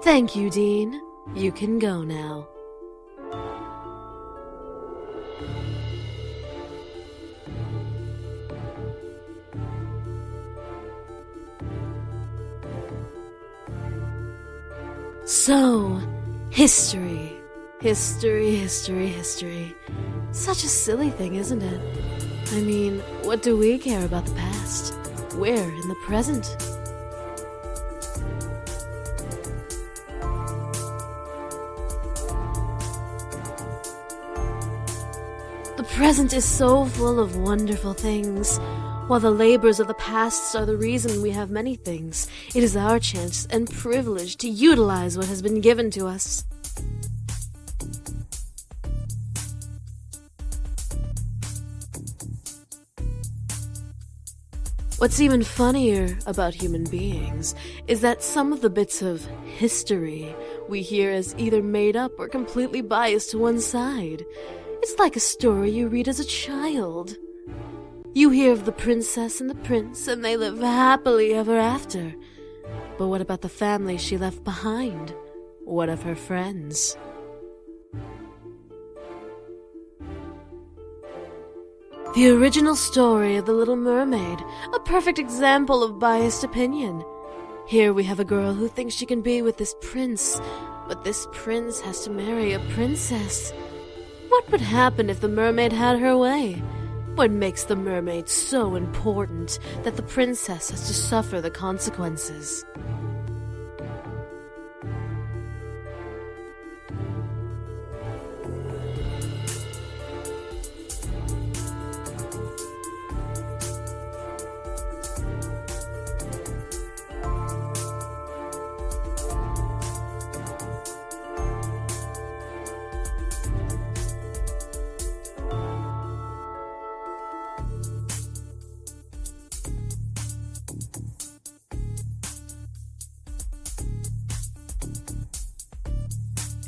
Thank you, Dean. You can go now. So, history. History. Such a silly thing, isn't it? I mean, what do we care about the past? We're in the present. The present is so full of wonderful things. While the labors of the past are the reason we have many things, it is our chance and privilege to utilize what has been given to us. What's even funnier about human beings is that some of the bits of history we hear as either made up or completely biased to one side. It's like a story you read as a child. You hear of the princess and the prince, and they live happily ever after. But what about the family she left behind? What of her friends? The original story of The Little Mermaid, a perfect example of biased opinion. Here we have a girl who thinks she can be with this prince, but this prince has to marry a princess. What would happen if the mermaid had her way? What makes the mermaid so important that the princess has to suffer the consequences?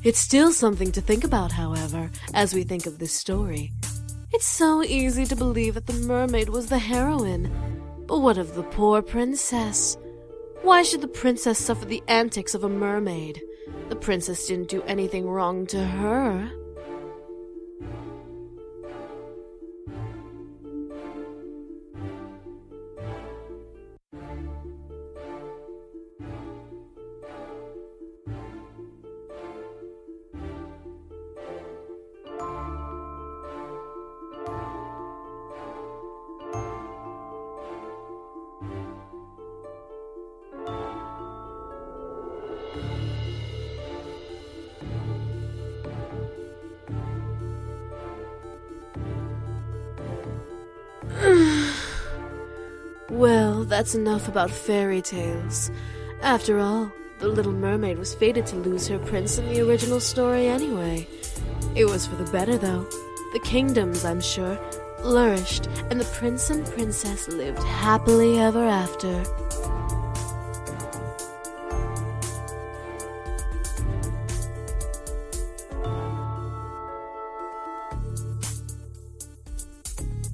It's still something to think about, however, as we think of this story. It's so easy to believe that the mermaid was the heroine. But what of the poor princess? Why should the princess suffer the antics of a mermaid? The princess didn't do anything wrong to her. Well, that's enough about fairy tales. After all, the Little Mermaid was fated to lose her prince in the original story anyway. It was for the better, though. The kingdoms, I'm sure, flourished, and the prince and princess lived happily ever after.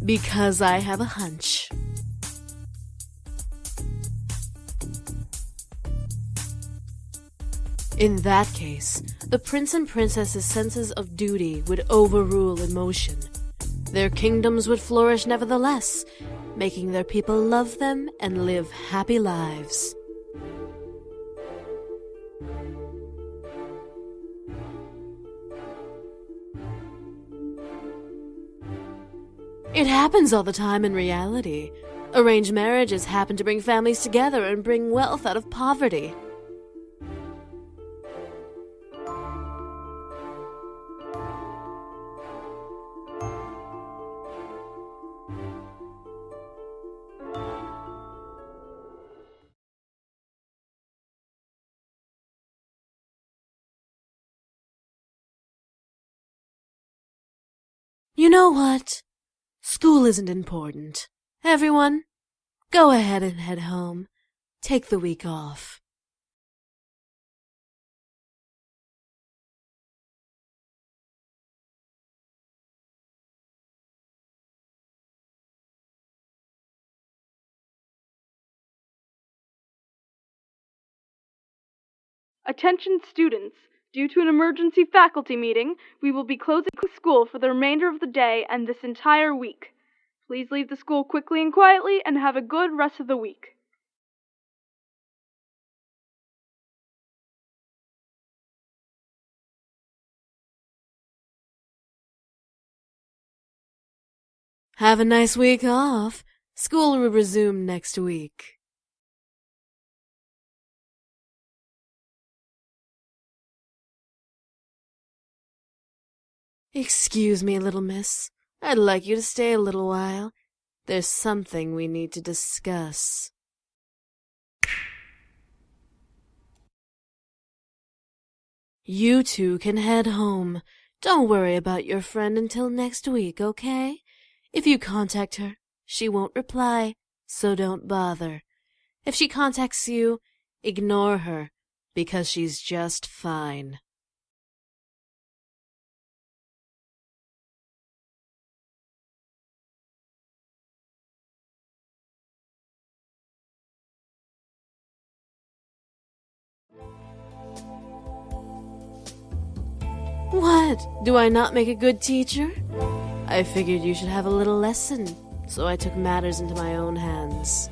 Because I have a hunch. In that case, the prince and princess's senses of duty would overrule emotion. Their kingdoms would flourish nevertheless, making their people love them and live happy lives. It happens all the time in reality. Arranged marriages happen to bring families together and bring wealth out of poverty. You know what? School isn't important. Everyone, go ahead and head home. Take the week off. Attention students! Due to an emergency faculty meeting, we will be closing school for the remainder of the day and this entire week. Please leave the school quickly and quietly and have a good rest of the week. Have a nice week off. School will resume next week. Excuse me, little miss. I'd like you to stay a little while. There's something we need to discuss. You two can head home. Don't worry about your friend until next week, okay? If you contact her, she won't reply, so don't bother. If she contacts you, ignore her, because she's just fine. What? Do I not make a good teacher? I figured you should have a little lesson, so I took matters into my own hands.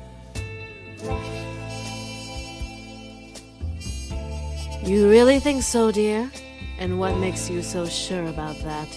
You really think so, dear? And what makes you so sure about that?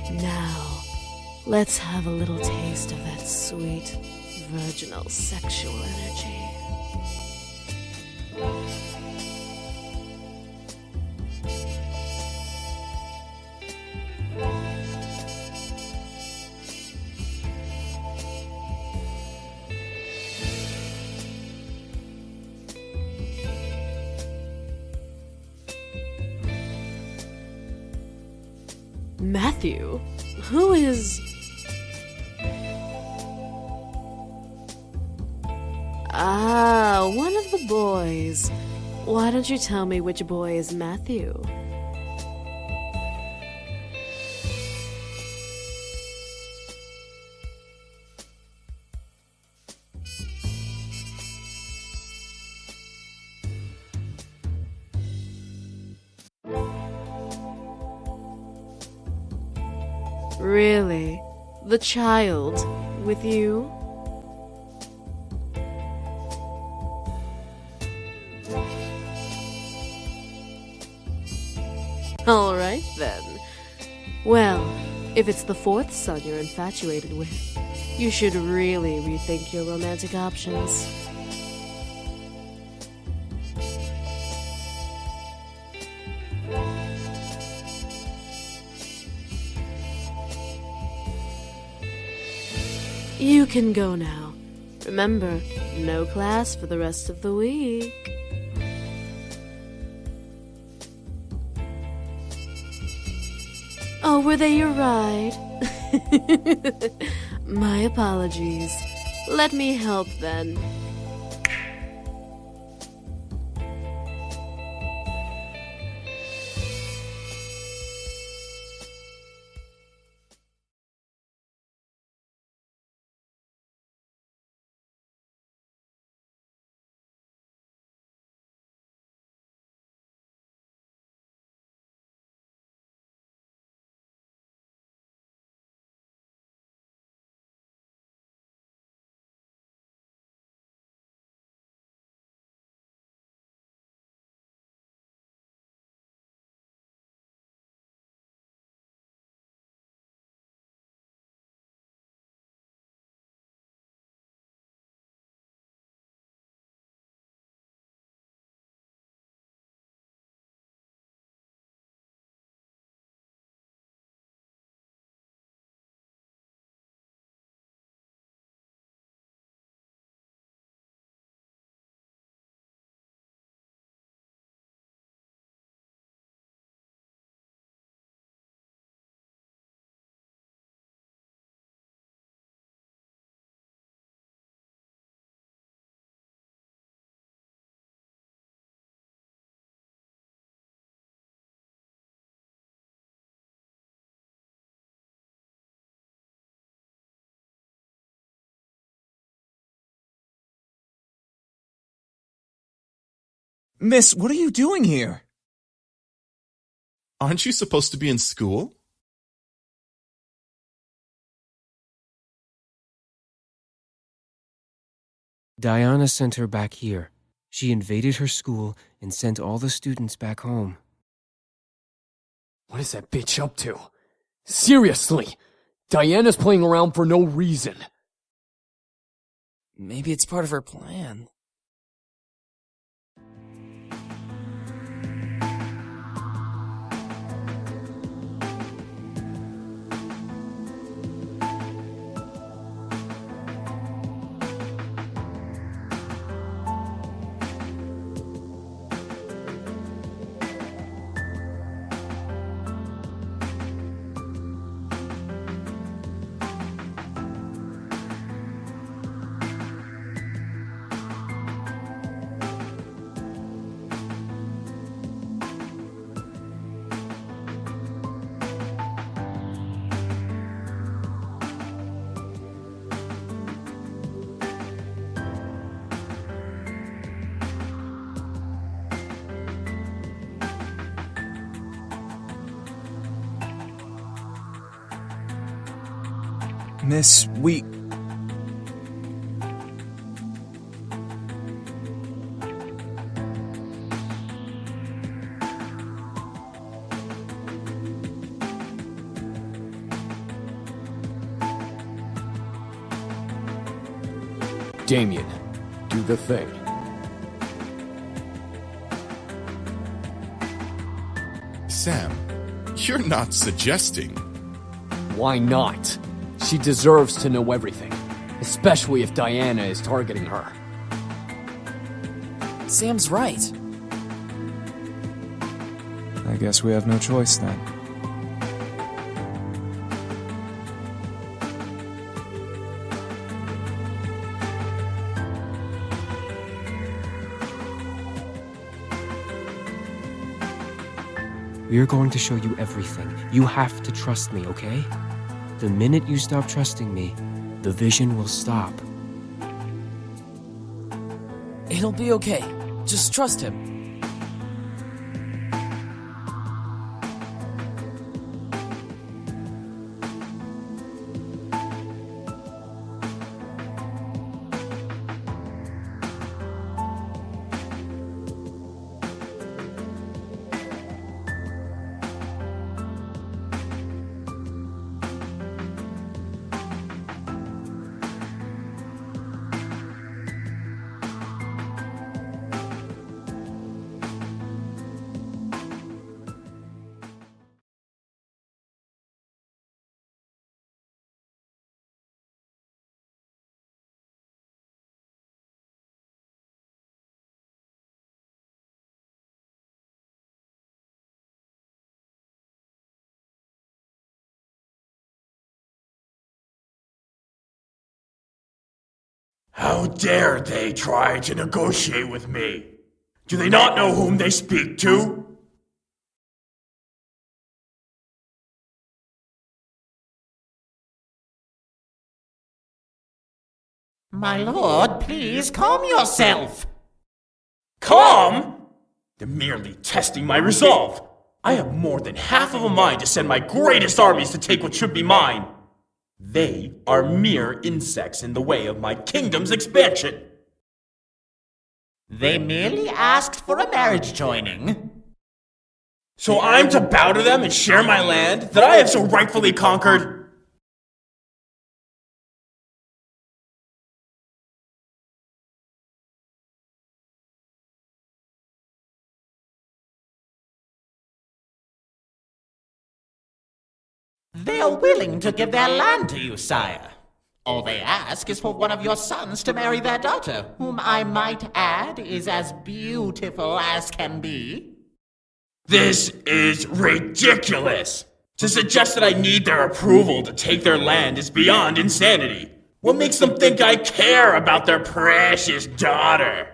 Now, let's have a little taste of that sweet, virginal sexual energy. Matthew? Who is... Ah, one of the boys. Why don't you tell me which boy is Matthew? Really? The child with you? All right, then. Well, if it's the fourth son you're infatuated with, you should really rethink your romantic options. You can go now. Remember, no class for the rest of the week. Oh, were they your ride? My apologies. Let me help then. Miss, what are you doing here? Aren't you supposed to be in school? Diana sent her back here. She invaded her school and sent all the students back home. What is that bitch up to? Seriously! Diana's playing around for no reason. Maybe it's part of her plan. Miss, we... Damien, do the thing. Sam, you're not suggesting. Why not? She deserves to know everything, especially if Diana is targeting her. Sam's right. I guess we have no choice then. We're going to show you everything. You have to trust me, okay? The minute you stop trusting me, the vision will stop. It'll be okay. Just trust him. How dare they try to negotiate with me? Do they not know whom they speak to? My lord, please calm yourself. Calm? They're merely testing my resolve. I have more than half of a mind to send my greatest armies to take what should be mine. They are mere insects in the way of my kingdom's expansion. They merely asked for a marriage joining. So I'm to bow to them and share my land that I have so rightfully conquered? They are willing to give their land to you, sire. All they ask is for one of your sons to marry their daughter, whom I might add is as beautiful as can be. This is ridiculous! To suggest that I need their approval to take their land is beyond insanity. What makes them think I care about their precious daughter?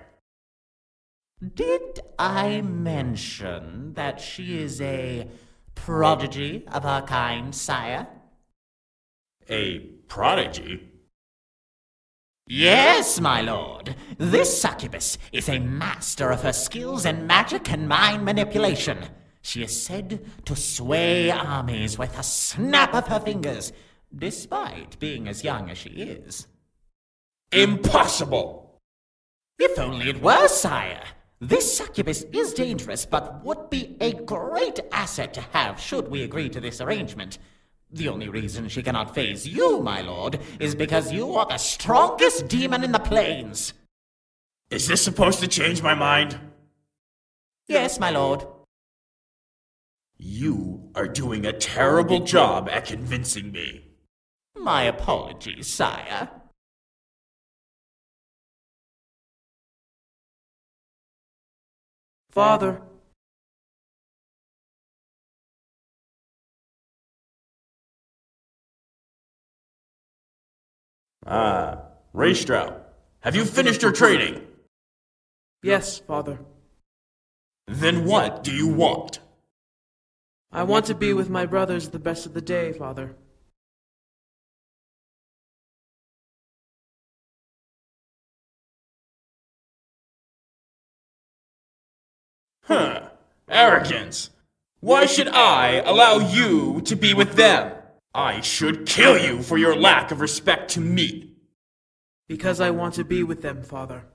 Did I mention that she is a prodigy of her kind, sire? A prodigy? Yes, my lord. This succubus is a master of her skills in magic and mind manipulation. She is said to sway armies with a snap of her fingers, despite being as young as she is. Impossible! If only it were, sire. This succubus is dangerous, but would be a great asset to have should we agree to this arrangement. The only reason she cannot faze you, my lord, is because you are the strongest demon in the plains. Is this supposed to change my mind? Yes, my lord. You are doing a terrible job at convincing me. My apologies, sire. Father. Raystrow, have you finished your training? Yes, Father. Then what do you want? I want to be with my brothers the best of the day, Father. Arrogance! Why should I allow you to be with them? I should kill you for your lack of respect to me. Because I want to be with them, Father.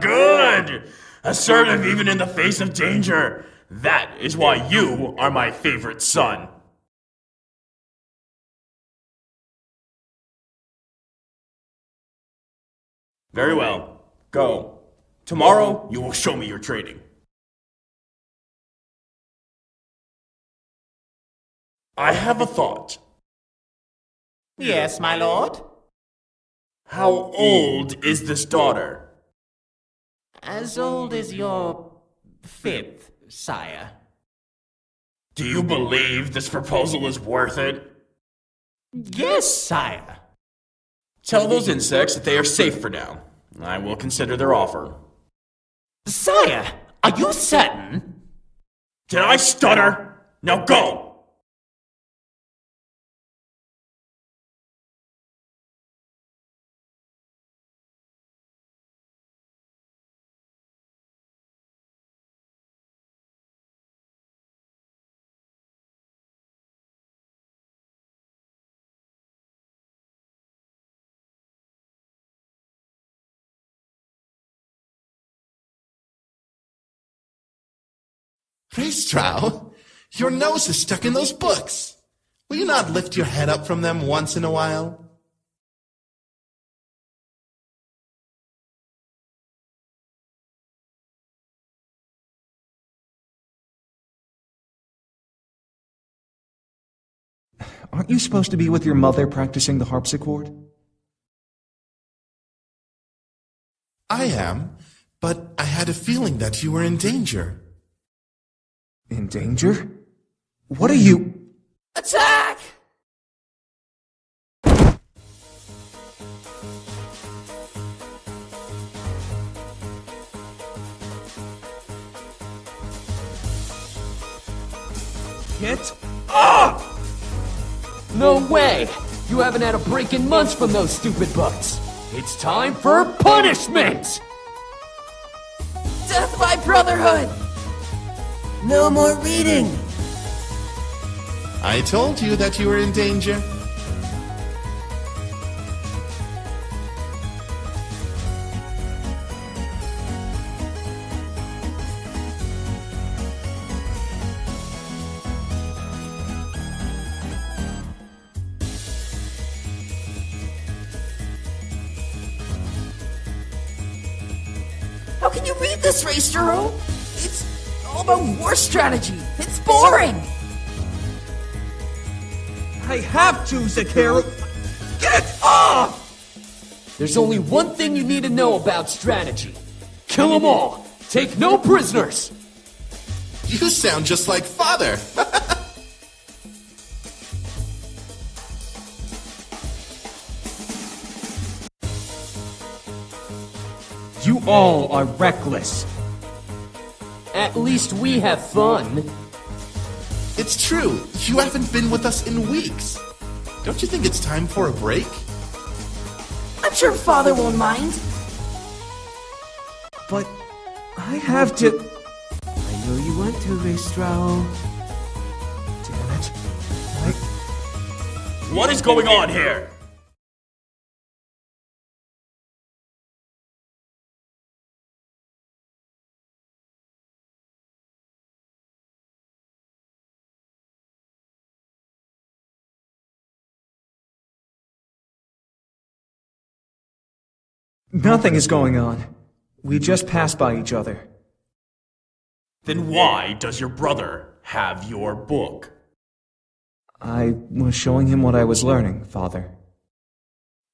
Good! Assertive even in the face of danger. That is why you are my favorite son. Very well. Go. Tomorrow, you will show me your training. I have a thought. Yes, my lord. How old is this daughter? As old as your fifth, sire. Do you believe this proposal is worth it? Yes, sire. Tell those insects that they are safe for now. I will consider their offer. Sire, are you certain? Did I stutter? Now go! Raystrow, your nose is stuck in those books. Will you not lift your head up from them once in a while? Aren't you supposed to be with your mother practicing the harpsichord? I am, but I had a feeling that you were in danger. In danger? What are you... Attack! Get up! No way! You haven't had a break in months from those stupid books. It's time for punishment! Death by Brotherhood! No more reading! I told you that you were in danger. How can you read this, Raystro? It's all about war strategy. It's boring. I have to, Zakaru. Get off! There's only one thing you need to know about strategy. Kill them all. Take no prisoners. You sound just like father. You all are reckless. At least we have fun. It's true. You haven't been with us in weeks. Don't you think it's time for a break? I'm sure Father won't mind. But I have to... I know you want to, Restrao. Damn it. What is going on here? Nothing is going on. We just passed by each other. Then why does your brother have your book? I was showing him what I was learning, Father.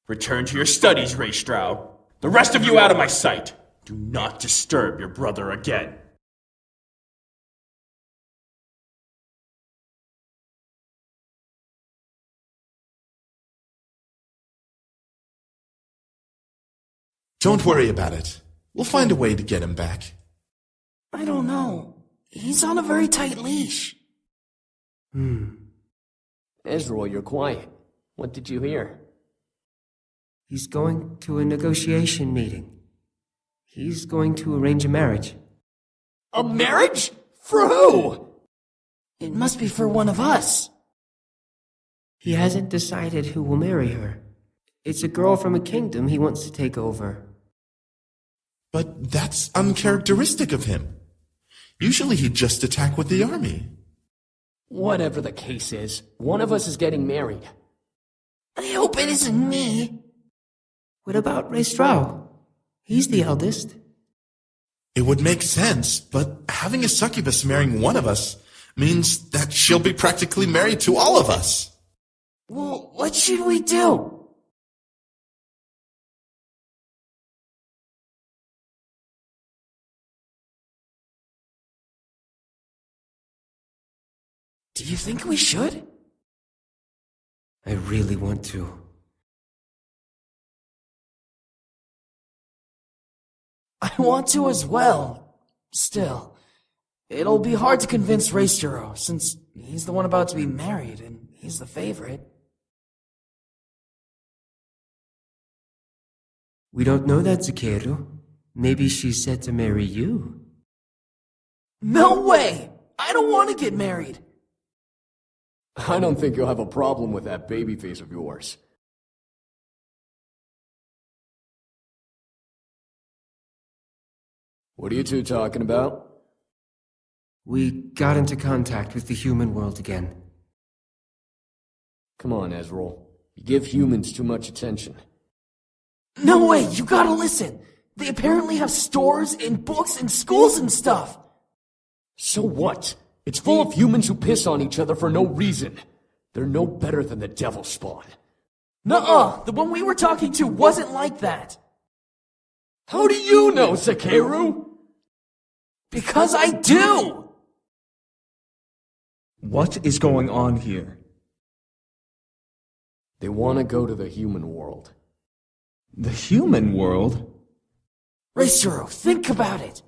Return to your studies, Reistrow. The rest of you out of my sight. Do not disturb your brother again. Don't worry about it. We'll find a way to get him back. I don't know. He's on a very tight leash. Ezreal, you're quiet. What did you hear? He's going to a negotiation meeting. He's going to arrange a marriage. A marriage? For who? It must be for one of us. He hasn't decided who will marry her. It's a girl from a kingdom he wants to take over. But that's uncharacteristic of him. Usually he'd just attack with the army. Whatever the case is, one of us is getting married. I hope it isn't me. What about Restrao? He's the eldest. It would make sense, but having a succubus marrying one of us means that she'll be practically married to all of us. Well, what should we do? Do you think we should? I really want to. I want to as well. Still, it'll be hard to convince Reistero, since he's the one about to be married and he's the favorite. We don't know that, Zakeru. Maybe she's set to marry you. No way! I don't want to get married. I don't think you'll have a problem with that baby face of yours. What are you two talking about? We got into contact with the human world again. Come on, Ezreal. You give humans too much attention. No way! You gotta listen! They apparently have stores and books and schools and stuff! So what? It's full of humans who piss on each other for no reason. They're no better than the devil spawn. Nuh-uh! The one we were talking to wasn't like that! How do you know, Zakeru? Because I do! What is going on here? They want to go to the human world. The human world? Reistero, think about it!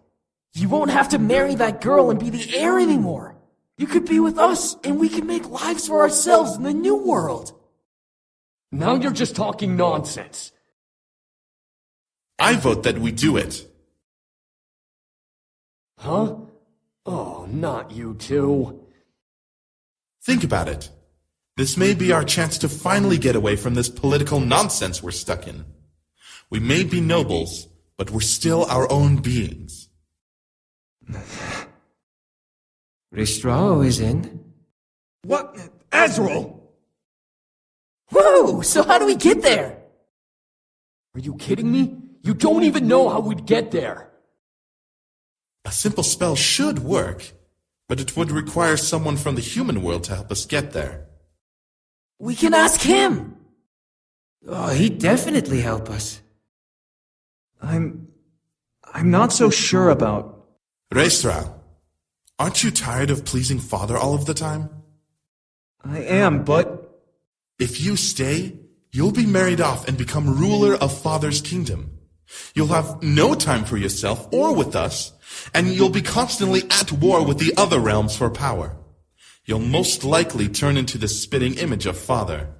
You won't have to marry that girl and be the heir anymore! You could be with us, and we can make lives for ourselves in the new world! Now you're just talking nonsense! I vote that we do it. Huh? Oh, not you two. Think about it. This may be our chance to finally get away from this political nonsense we're stuck in. We may be nobles, but we're still our own beings. Restrao is in. What? Ezreal! Whoa! So how do we get there? Are you kidding me? You don't even know how we'd get there. A simple spell should work, but it would require someone from the human world to help us get there. We can ask him! Oh, he'd definitely help us. I'm not so sure about... Reistral, Aren't you tired of pleasing Father all of the time? I am, but... If you stay, you'll be married off and become ruler of Father's kingdom. You'll have no time for yourself or with us, and you'll be constantly at war with the other realms for power. You'll most likely turn into the spitting image of Father.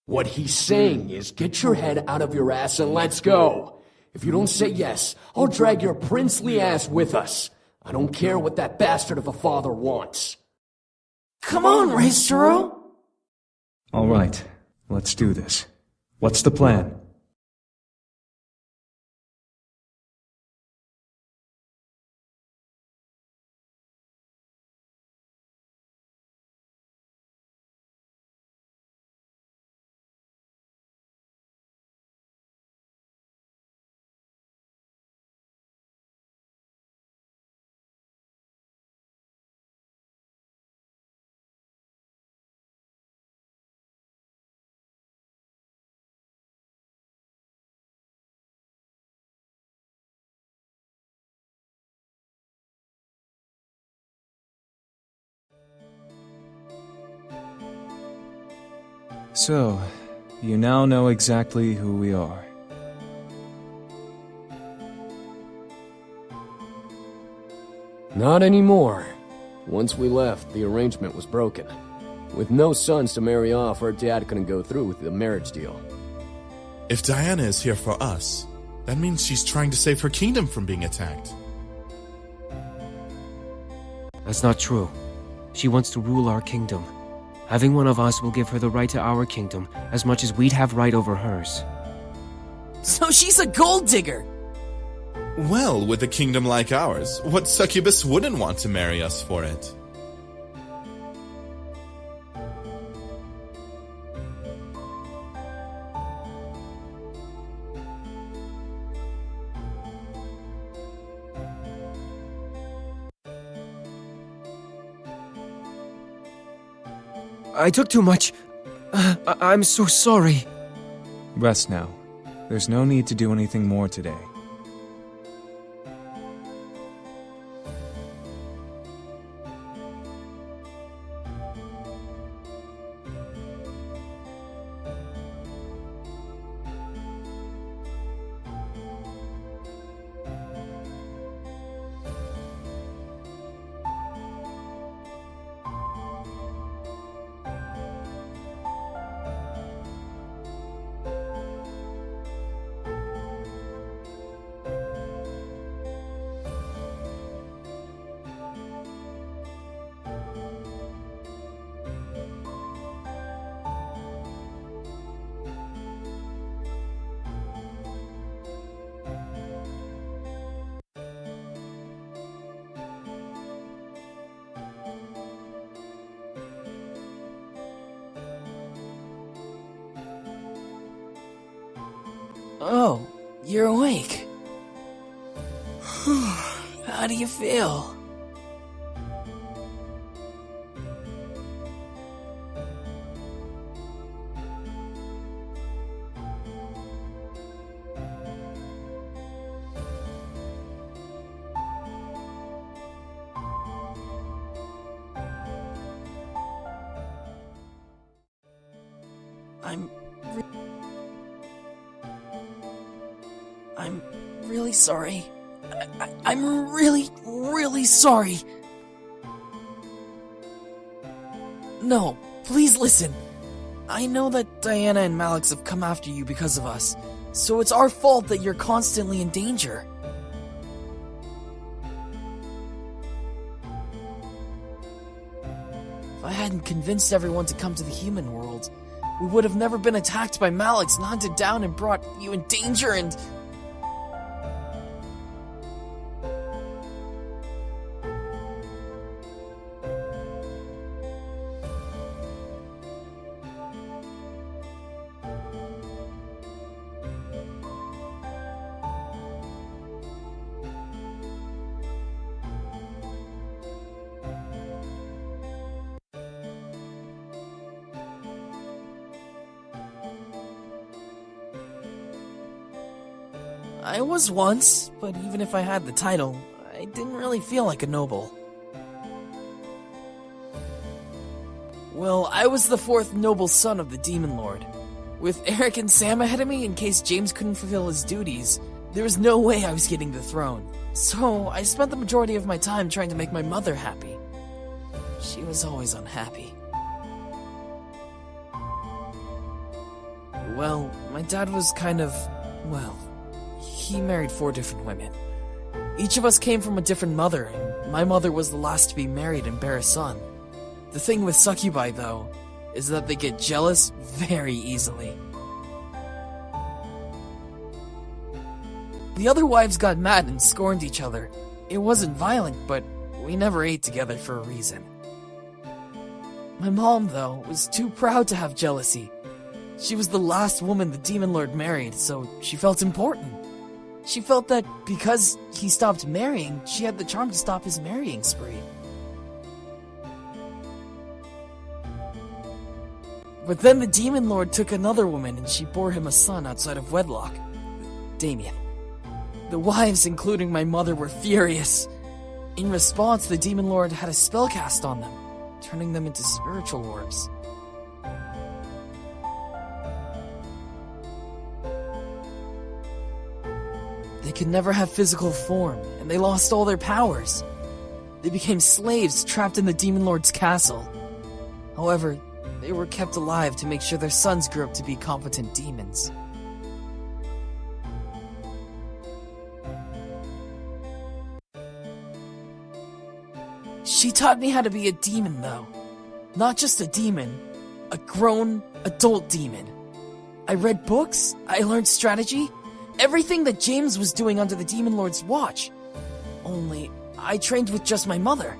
What he's saying is, get your head out of your ass and let's go. If you don't say yes, I'll drag your princely ass with us. I don't care what that bastard of a father wants. Come on, Raistero! All right, let's do this. What's the plan? So, you now know exactly who we are. Not anymore. Once we left, the arrangement was broken. With no sons to marry off, our dad couldn't go through with the marriage deal. If Diana is here for us, that means she's trying to save her kingdom from being attacked. That's not true. She wants to rule our kingdom. Having one of us will give her the right to our kingdom, as much as we'd have right over hers. So she's a gold digger! Well, with a kingdom like ours, what succubus wouldn't want to marry us for it? I took too much. I'm so sorry. Rest now. There's no need to do anything more today. Oh, you're awake. How do you feel? I'm really sorry. I'm really, really sorry. No, please listen. I know that Diana and Malix have come after you because of us, so it's our fault that you're constantly in danger. If I hadn't convinced everyone to come to the human world, we would have never been attacked by Malix and hunted down and brought you in danger and... I was once, but even if I had the title, didn't really feel like a noble. Well, I was the fourth noble son of the Demon Lord. With Eric and Sam ahead of me in case James couldn't fulfill his duties, there was no way I was getting the throne. So I spent the majority of my time trying to make my mother happy. She was always unhappy. Well, my dad was he married 4 different women. Each of us came from a different mother, and my mother was the last to be married and bear a son. The thing with succubi, though, is that they get jealous very easily. The other wives got mad and scorned each other. It wasn't violent, but we never ate together for a reason. My mom, though, was too proud to have jealousy. She was the last woman the Demon Lord married, so she felt important. She felt that because he stopped marrying, she had the charm to stop his marrying spree. But then the Demon Lord took another woman and she bore him a son outside of wedlock. Damien. The wives, including my mother, were furious. In response, the Demon Lord had a spell cast on them, turning them into spiritual orbs. They could never have physical form, and they lost all their powers. They became slaves trapped in the Demon Lord's castle. However, they were kept alive to make sure their sons grew up to be competent demons. She taught me how to be a demon, though. Not just a demon, a grown, adult demon. I read books, I learned strategy, everything that James was doing under the Demon Lord's watch. Only, I trained with just my mother.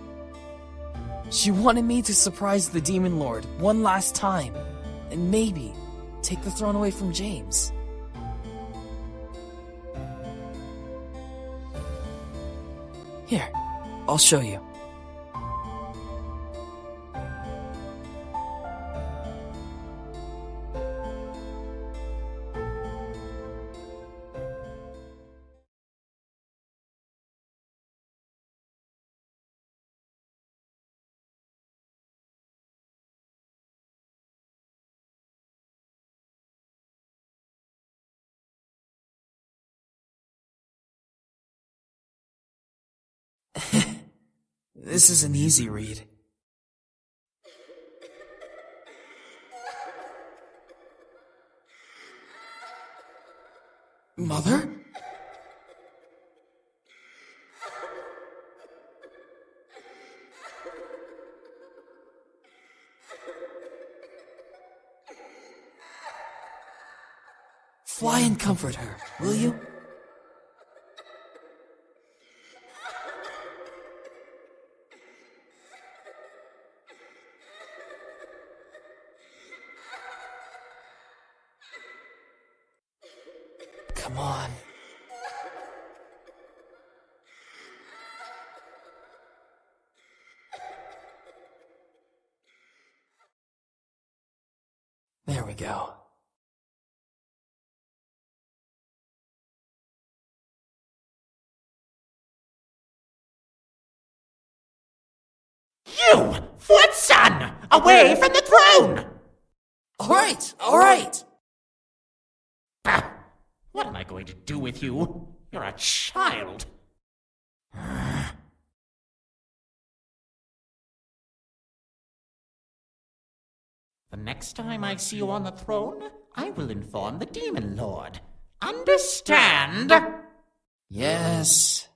She wanted me to surprise the Demon Lord one last time, and maybe take the throne away from James. Here, I'll show you. This is an easy read. Mother? Fly and comfort her, will you? Come on. There we go. You, fourth son, away from the throne! All right. What am I going to do with you? You're a child. The next time I see you on the throne, I will inform the Demon Lord. Understand? Yes.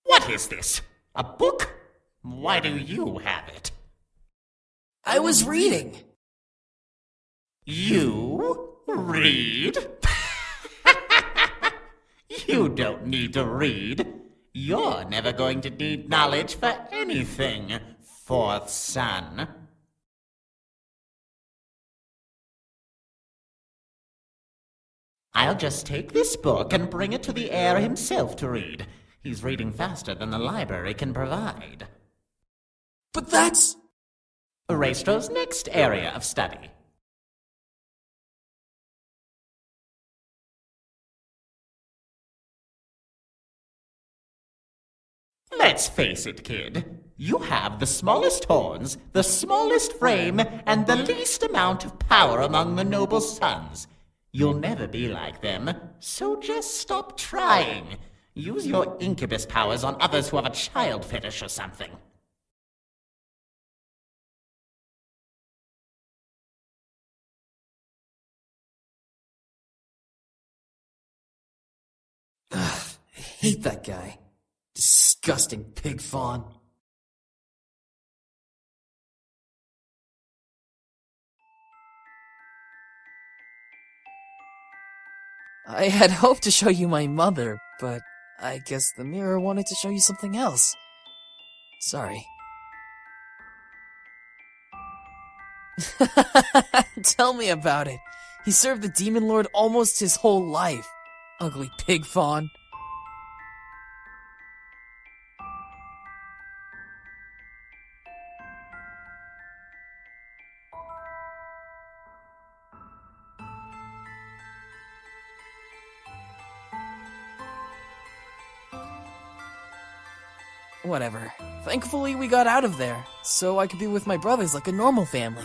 What is this? A book? Why do you have it? I was reading. You read? You don't need to read. You're never going to need knowledge for anything, fourth son. I'll just take this book and bring it to the heir himself to read. He's reading faster than the library can provide. But that's... Raestro's next area of study. Let's face it, kid. You have the smallest horns, the smallest frame, and the least amount of power among the noble sons. You'll never be like them, so just stop trying. Use your incubus powers on others who have a child fetish or something. Ugh, I hate that guy. Disgusting pig fawn. I had hoped to show you my mother, but I guess the mirror wanted to show you something else. Sorry. Tell me about it. He served the Demon Lord almost his whole life. Ugly pig fawn. Whatever. Thankfully, we got out of there, so I could be with my brothers like a normal family.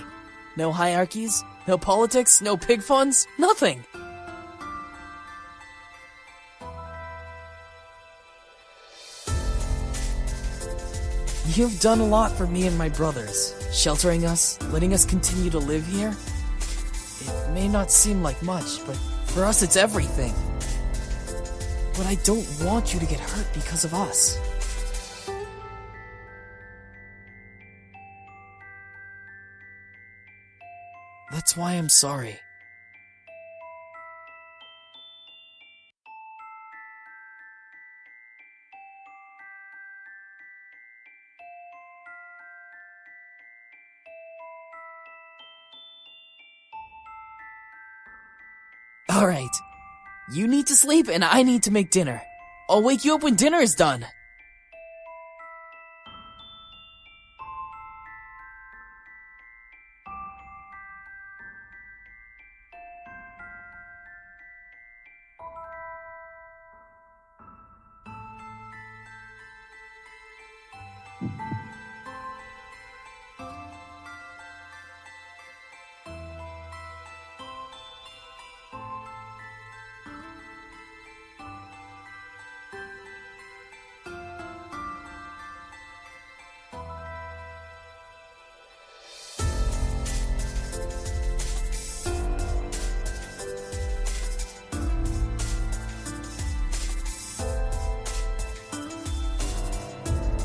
No hierarchies, no politics, no pig funds, nothing! You've done a lot for me and my brothers, sheltering us, letting us continue to live here. It may not seem like much, but for us it's everything. But I don't want you to get hurt because of us. That's why I'm sorry. Alright. You need to sleep and I need to make dinner. I'll wake you up when dinner is done.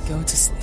Go to sleep.